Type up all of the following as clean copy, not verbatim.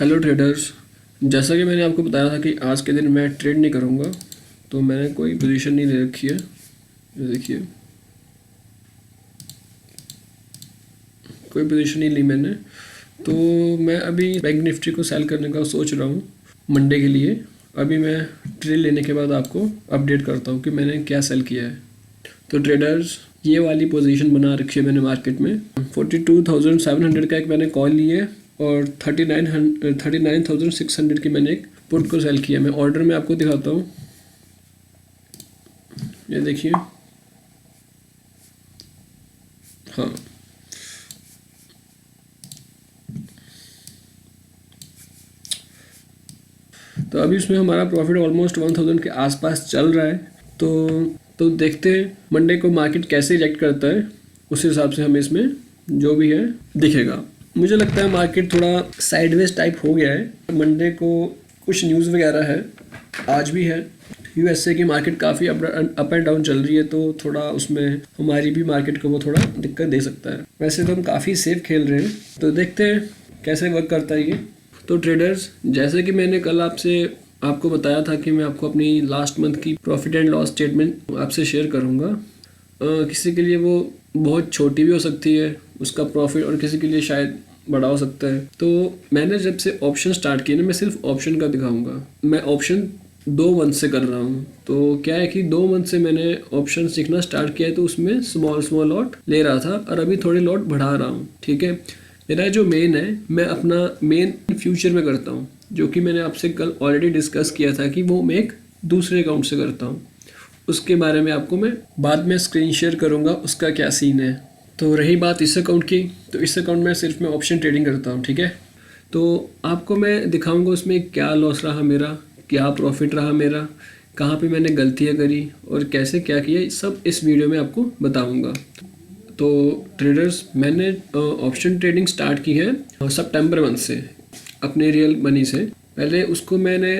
Hello traders, जैसा कि मैंने आपको बताया था कि आज के दिन मैं ट्रेड नहीं करूँगा, तो मैंने कोई पोजीशन नहीं ले रखी है। ये देखिए, कोई पोजीशन नहीं ली मैंने। तो मैं अभी बैंक निफ्टी को सेल करने का सोच रहा हूँ मंडे के लिए। अभी मैं ट्रेड लेने के बाद आपको अपडेट करता हूँ कि मैंने क्या सेल किया है। तो ट्रेडर्स, ये वाली पोजीशन बना रखी है मैंने मार्केट में। 42,700 का एक मैंने कॉल लिए और 39,600 की मैंने एक पुट को सेल किया। मैं ऑर्डर में आपको दिखाता हूँ, ये देखिए। हाँ, तो अभी इसमें हमारा प्रॉफिट ऑलमोस्ट 1000 के आसपास चल रहा है। तो देखते हैं मंडे को मार्केट कैसे रिएक्ट करता है, उस हिसाब से हमें इसमें जो भी है दिखेगा। मुझे लगता है मार्केट थोड़ा साइडवेज टाइप हो गया है। मंडे को कुछ न्यूज़ वगैरह है, आज भी है। यूएसए की मार्केट काफ़ी अप एंड डाउन चल रही है, तो थोड़ा उसमें हमारी भी मार्केट को वो थोड़ा दिक्कत दे सकता है। वैसे तो हम काफ़ी सेफ खेल रहे हैं, तो देखते हैं कैसे वर्क करता है ये। तो ट्रेडर्स, जैसे कि मैंने कल आपको बताया था कि मैं आपको अपनी लास्ट मंथ की प्रॉफिट एंड लॉस स्टेटमेंट आपसे शेयर करूँगा। किसी के लिए वो बहुत छोटी भी हो सकती है उसका प्रॉफिट, और किसी के लिए शायद बड़ा हो सकता है। तो मैंने जब से ऑप्शन स्टार्ट किए ना, मैं सिर्फ ऑप्शन का दिखाऊंगा। मैं ऑप्शन 2 मंथ से कर रहा हूँ। तो क्या है कि 2 मंथ से मैंने ऑप्शन सीखना स्टार्ट किया है, तो उसमें स्मॉल लॉट ले रहा था और अभी थोड़े लॉट बढ़ा रहा हूँ। ठीक है, मेरा जो मेन है, मैं अपना मेन फ्यूचर में करता हूँ, जो कि मैंने आपसे कल ऑलरेडी डिस्कस किया था कि वो मैं एक दूसरे अकाउंट से करता हूँ। उसके बारे में आपको मैं बाद में स्क्रीन शेयर करूँगा, उसका क्या सीन है। तो रही बात इस अकाउंट की, तो इस अकाउंट में सिर्फ मैं ऑप्शन ट्रेडिंग करता हूँ। ठीक है, तो आपको मैं दिखाऊंगा उसमें क्या लॉस रहा मेरा, क्या प्रॉफिट रहा मेरा, कहाँ पे मैंने गलतियाँ करी और कैसे क्या किया, सब इस वीडियो में आपको बताऊंगा। तो ट्रेडर्स, मैंने ऑप्शन ट्रेडिंग स्टार्ट की है सितंबर मंथ से अपने रियल मनी से। पहले उसको मैंने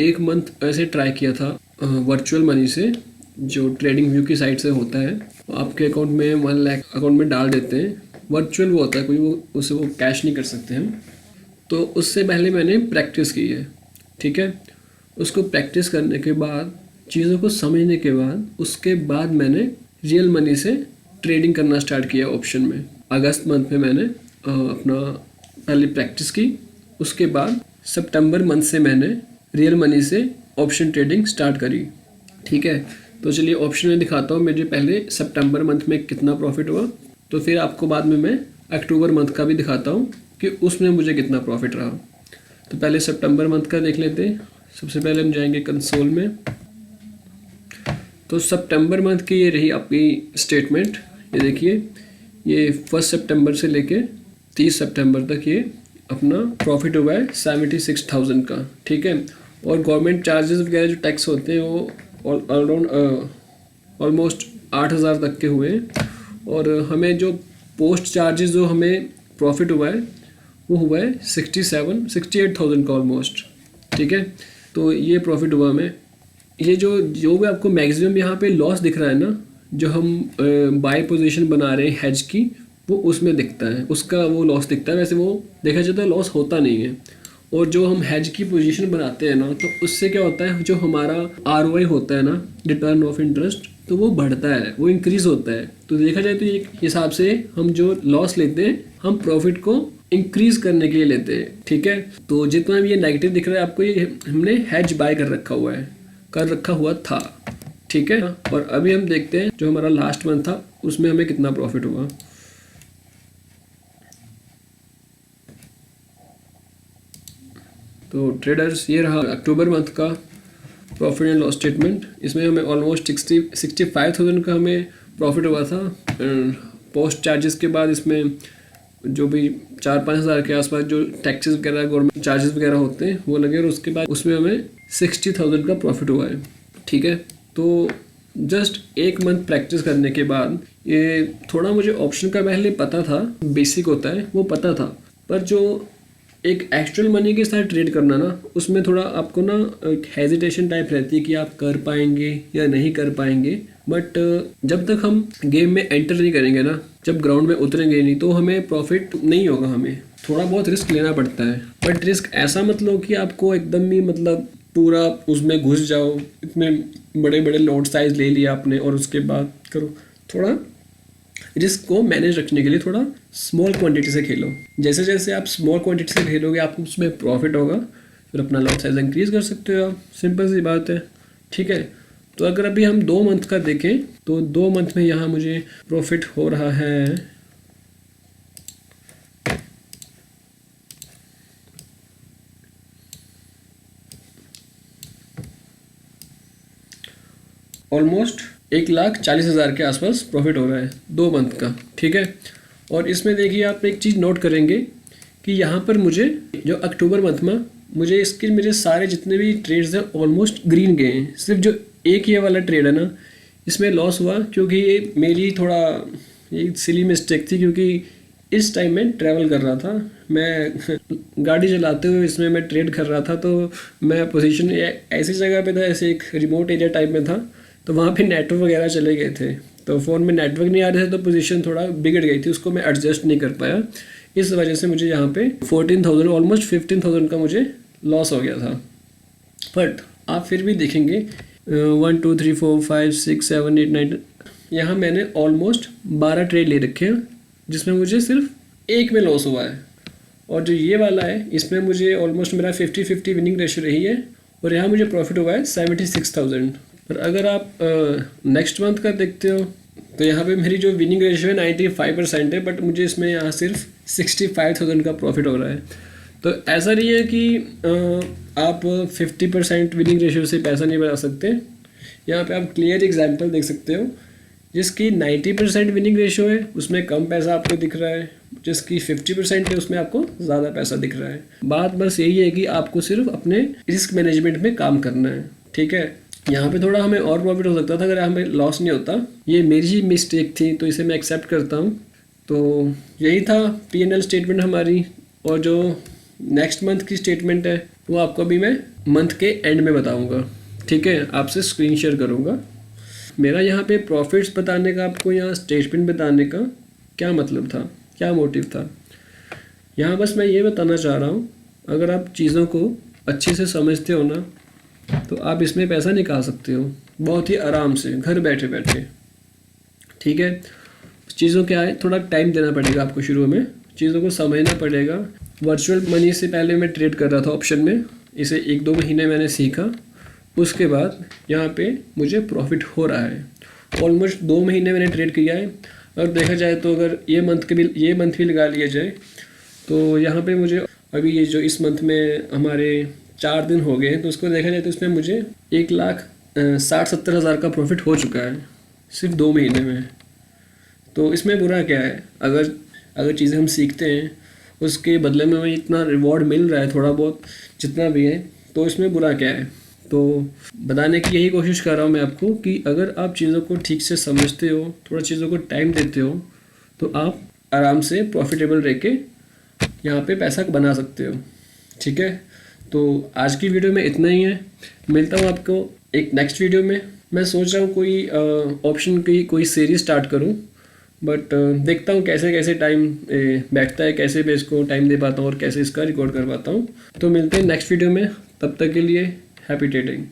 1 मंथ ऐसे ट्राई किया था वर्चुअल मनी से, जो ट्रेडिंग व्यू की साइट से होता है। आपके अकाउंट में 1 लाख अकाउंट में डाल देते हैं। वर्चुअल वो होता है, कोई वो कैश नहीं कर सकते हम। तो उससे पहले मैंने प्रैक्टिस की है। ठीक है, उसको प्रैक्टिस करने के बाद, चीज़ों को समझने के बाद, उसके बाद मैंने रियल मनी से ट्रेडिंग करना स्टार्ट किया ऑप्शन में। अगस्त मंथ में मैंने अपना पहले प्रैक्टिस की, उसके बाद सितंबर मंथ से मैंने रियल मनी से ऑप्शन ट्रेडिंग स्टार्ट करी। ठीक है, तो चलिए ऑप्शन में दिखाता हूँ मुझे पहले सितंबर मंथ में कितना प्रॉफिट हुआ, तो फिर आपको बाद में मैं अक्टूबर मंथ का भी दिखाता हूँ कि उसमें मुझे कितना प्रॉफिट रहा। तो पहले सितंबर मंथ का देख लेते हैं। सबसे पहले हम जाएंगे कंसोल में। तो सितंबर मंथ की ये रही आपकी स्टेटमेंट। ये देखिए, ये 1 सितंबर से लेके 30 सितंबर तक ये अपना प्रॉफिट हुआ है 76,000 का। ठीक है, और गवर्नमेंट चार्जेस वगैरह जो टैक्स होते हैं वो अराउंड ऑलमोस्ट 8,000 तक के हुए हैं। और हमें जो पोस्ट चार्जेस जो हमें प्रॉफिट हुआ है वो हुआ है 68,000 का ऑलमोस्ट। ठीक है, तो ये प्रॉफिट हुआ हमें। ये जो भी आपको मैक्सिमम यहाँ पे लॉस दिख रहा है ना, जो हम बाय पोजीशन बना रहे हैं हेज की, वो उसमें दिखता है, उसका वो लॉस दिखता है। वैसे वो देखा जाए तो लॉस होता नहीं है। और जो हम हेज की पोजीशन बनाते हैं ना, तो उससे क्या होता है, जो हमारा ROI होता है ना, रिटर्न ऑफ इंटरेस्ट, तो वो बढ़ता है, वो इंक्रीज होता है। तो देखा जाए तो एक हिसाब से हम जो लॉस लेते हैं, हम प्रॉफिट को इंक्रीज करने के लिए लेते हैं। ठीक है, तो जितना भी ये नेगेटिव दिख रहा है आपको, ये हमने हेज बाय कर रखा हुआ था। ठीक है, और अभी हम देखते हैं जो हमारा लास्ट मंथ था उसमें हमें कितना प्रॉफिट हुआ। तो ट्रेडर्स, ये रहा अक्टूबर मंथ का प्रॉफिट एंड लॉस स्टेटमेंट। इसमें हमें ऑलमोस्ट 65,000 का हमें प्रॉफिट हुआ था। पोस्ट चार्जेस के बाद इसमें जो भी 4-5 हज़ार के आसपास जो टैक्सेस वगैरह, गवर्नमेंट चार्जेस वगैरह होते हैं, वो लगे, और उसके बाद उसमें हमें 60,000 का प्रॉफिट हुआ है। ठीक है, तो जस्ट 1 मंथ प्रैक्टिस करने के बाद, ये थोड़ा मुझे ऑप्शन का पहले पता था, बेसिक होता है वो पता था, पर जो एक एक्चुअल मनी के साथ ट्रेड करना ना, उसमें थोड़ा आपको ना एक हेजिटेशन टाइप रहती है कि आप कर पाएंगे या नहीं कर पाएंगे। बट जब तक हम गेम में एंटर नहीं करेंगे ना, जब ग्राउंड में उतरेंगे नहीं, तो हमें प्रॉफिट नहीं होगा। हमें थोड़ा बहुत रिस्क लेना पड़ता है, बट रिस्क ऐसा मत लो कि आपको एकदम ही मतलब पूरा उसमें घुस जाओ, इतने बड़े बड़े लॉट साइज ले लिया आपने और उसके बाद करो। थोड़ा रिस्क को मैनेज रखने के लिए थोड़ा स्मॉल क्वांटिटी से खेलो। जैसे जैसे आप स्मॉल क्वांटिटी से खेलोगे आपको उसमें प्रॉफिट होगा, फिर अपना लॉट साइज इंक्रीज कर सकते हो आप। सिंपल सी बात है, ठीक है। तो अगर अभी हम 2 मंथ का देखें तो 2 मंथ में यहाँ मुझे प्रॉफिट हो रहा है ऑलमोस्ट 1,40,000 के आसपास प्रॉफिट हो रहा है 2 मंथ का, ठीक है। और इसमें देखिए आप एक चीज़ नोट करेंगे कि यहाँ पर मुझे जो अक्टूबर मंथ में मुझे इसके मेरे सारे जितने भी ट्रेड्स हैं ऑलमोस्ट ग्रीन गए हैं। सिर्फ जो एक ये वाला ट्रेड है ना, इसमें लॉस हुआ क्योंकि ये मेरी थोड़ा ये सिली मिस्टेक थी, क्योंकि इस टाइम मैं ट्रैवल कर रहा था, मैं गाड़ी चलाते हुए इसमें मैं ट्रेड कर रहा था। तो मैं पोजीशन ऐसी जगह पे था, ऐसे एक रिमोट एरिया टाइप में था, तो वहाँ पे नेटवर्क वगैरह चले गए थे, तो फ़ोन में नेटवर्क नहीं आ रहे थे, तो पोजीशन थोड़ा बिगड़ गई थी, उसको मैं एडजस्ट नहीं कर पाया। इस वजह से मुझे यहाँ पे 14,000 ऑलमोस्ट 15,000 का मुझे लॉस हो गया था। बट आप फिर भी देखेंगे 1 2 3 4 5 6 7 8 9 यहाँ मैंने ऑलमोस्ट 12 ट्रेड ले रखे हैं, जिसमें मुझे सिर्फ एक में लॉस हुआ है। और जो ये वाला है इसमें मुझे ऑलमोस्ट मेरा 50-50 विनिंग रेशियो रही है, और यहाँ मुझे प्रॉफिट हुआ है 76,000। पर अगर आप नेक्स्ट मंथ का देखते हो तो यहाँ पे मेरी जो विनिंग रेशियो है 95% है, बट मुझे इसमें यहाँ सिर्फ 65,000 का प्रॉफिट हो रहा है। तो ऐसा नहीं है कि आप 50% विनिंग रेशियो से पैसा नहीं बना सकते। यहाँ पे आप क्लियर एग्जांपल देख सकते हो, जिसकी 90% विनिंग रेशियो है उसमें कम पैसा आपको दिख रहा है, जिसकी 50% है उसमें आपको ज़्यादा पैसा दिख रहा है। बात बस यही है कि आपको सिर्फ अपने रिस्क मैनेजमेंट में काम करना है, ठीक है। यहाँ पे थोड़ा हमें और प्रॉफिट हो सकता था अगर हमें लॉस नहीं होता, ये मेरी ही मिस्टेक थी, तो इसे मैं एक्सेप्ट करता हूँ। तो यही था P&L स्टेटमेंट हमारी, और जो नेक्स्ट मंथ की स्टेटमेंट है वो आपको अभी मैं मंथ के एंड में बताऊँगा, ठीक है। आपसे स्क्रीन शेयर करूँगा। मेरा यहाँ पे प्रॉफिट्स बताने का, आपको यहाँ स्टेटमेंट बताने का क्या मतलब था, क्या मोटिव था, यहाँ बस मैं ये बताना चाह रहा हूँ, अगर आप चीज़ों को अच्छे से समझते हो ना, तो आप इसमें पैसा निकाल सकते हो बहुत ही आराम से, घर बैठे बैठे, ठीक है। चीज़ों क्या है, थोड़ा टाइम देना पड़ेगा आपको, शुरू में चीज़ों को समझना पड़ेगा। वर्चुअल मनी से पहले मैं ट्रेड कर रहा था ऑप्शन में, इसे 1-2 महीने मैंने सीखा, उसके बाद यहाँ पे मुझे प्रॉफिट हो रहा है। ऑलमोस्ट 2 महीने मैंने ट्रेड किया है, और देखा जाए तो अगर ये मंथ भी लगा लिया जाए तो यहाँ पे मुझे अभी ये जो इस मंथ में हमारे 4 दिन हो गए, तो उसको देखा जाए तो इसमें मुझे 1,60,70 हज़ार का प्रॉफिट हो चुका है सिर्फ 2 महीने में। तो इसमें बुरा क्या है, अगर चीज़ें हम सीखते हैं उसके बदले में हमें इतना रिवॉर्ड मिल रहा है, थोड़ा बहुत जितना भी है, तो इसमें बुरा क्या है। तो बताने की यही कोशिश कर रहा हूँ मैं आपको कि अगर आप चीज़ों को ठीक से समझते हो, थोड़ा चीज़ों को टाइम देते हो, तो आप आराम से प्रॉफिटेबल रह के यहाँ पे पैसा बना सकते हो, ठीक है। तो आज की वीडियो में इतना ही है, मिलता हूँ आपको एक नेक्स्ट वीडियो में। मैं सोच रहा हूँ कोई ऑप्शन की कोई सीरीज स्टार्ट करूँ, बट देखता हूँ कैसे कैसे टाइम बैठता है, कैसे मैं इसको टाइम दे पाता हूँ और कैसे इसका रिकॉर्ड कर पाता हूँ। तो मिलते हैं नेक्स्ट वीडियो में, तब तक के लिए हैप्पी ट्रेडिंग।